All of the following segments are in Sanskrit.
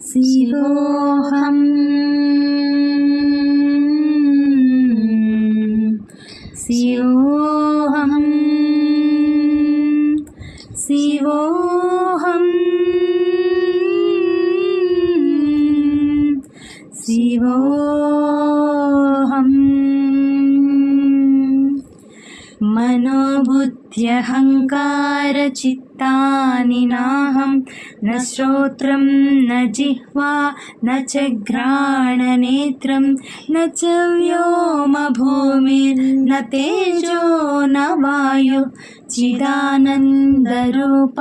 शिवोऽहम् शिवोऽहम् शिवोऽहम् शिवोऽहम् मनोबुद्ध्यहङ्कारचित्तानि नाहं न श्रोत्रं न जिह्वा न च घ्राणनेत्रं न च व्योमभूमिर्न तेजो न वायु चिदानन्दरूप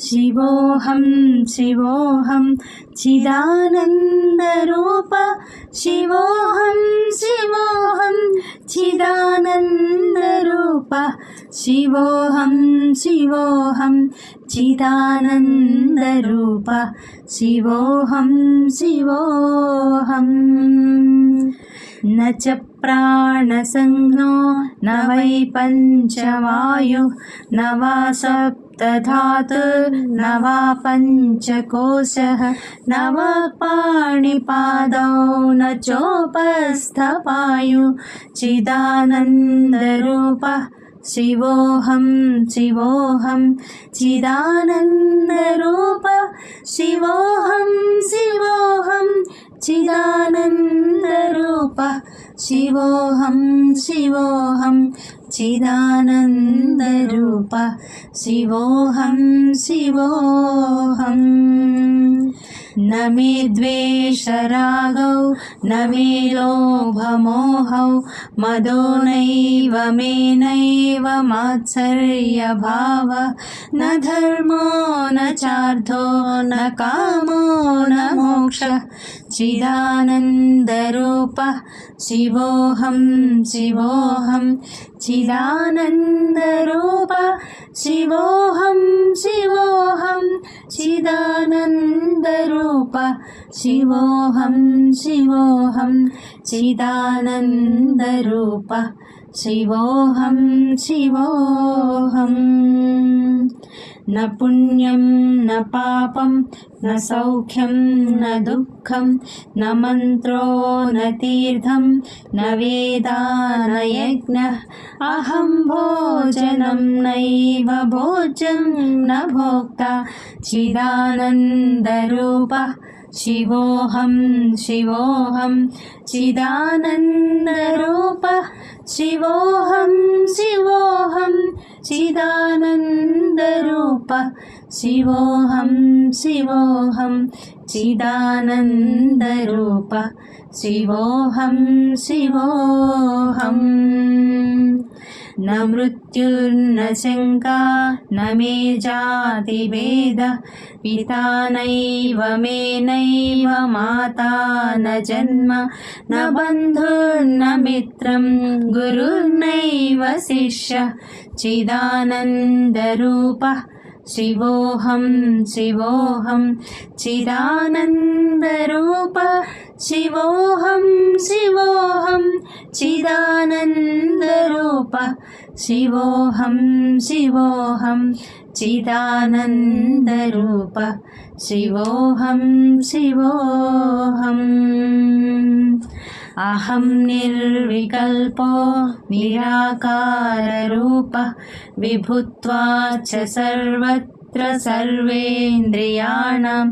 शिवोऽहं शिवोऽहं चिदानन्दरूप शिवोऽहं शिवोऽहं चिदानन्दरूप शिवोऽहं शिवोऽहं चिदानन्दरूप शिवोऽहं शिवोऽहम् न च प्राणसंज्ञो न वै पञ्चवायुः न वा सप्तधातुर्न वा पञ्चकोशः न वा पाणिपादौ न चोपस्थपायु चिदानन्दरूप शिवोऽहं शिवोऽहं चिदानन्दरूप शिवोऽहं शिवोऽहं चिदानन्दरूप शिवोऽहं शिवोऽहं चिदानन्दरूप शिवोऽहं शिवोऽहम् न मे द्वेषरागौ न मे लोभमोहौ मदो नैव मे नैव मात्सर्यभावः न धर्मो न चार्थो न कामो न मोक्षः चिदानन्दरूपः शिवोऽहं शिवोऽहं चिदानन्दरूप शिवोऽहं शिवोऽहं चिदानन्दरूप शिवोऽहं शिवोऽहं चिदानन्दरूप शिवोऽहं शिवोऽहम् न पुण्यं न पापं न सौख्यं न दुःखं न मन्त्रो न तीर्थं न वेदा न यज्ञः अहं भोजनं नैव भोज्यं न भोक्ता चिदानन्दरूपः शिवोऽहं शिवोऽहं चिदानन्दरूपः शिवोऽहं शिवोऽहं चिदानन्दरूपः शिवोऽहं शिवोऽहं चिदानन्दरूपः शिवोऽहं शिवोऽहम् न मृत्युर्न शङ्का न मे जातिभेदः पिता नैव मे नैव माता न जन्म न बन्धुर्न मित्रं गुरुर्नैव शिष्यः चिदानन्दरूपः शिवोऽहं शिवोऽहं चिदानन्दरूप शिवोऽहं शिवोऽहं चिदानन्दरूप शिवोऽहं शिवोऽहं चिदानन्दरूप शिवोऽहं शिवोऽहम् अहं निर्विकल्पो निराकाररूपः विभुत्वाच्च सर्वत्र सर्वेन्द्रियाणां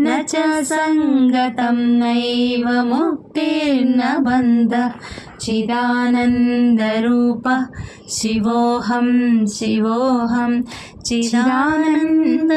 न च सङ्गतं नैव मुक्तिर्न बन्धः चिदानन्दरूपः शिवोऽहं शिवोऽहं चिदानन्द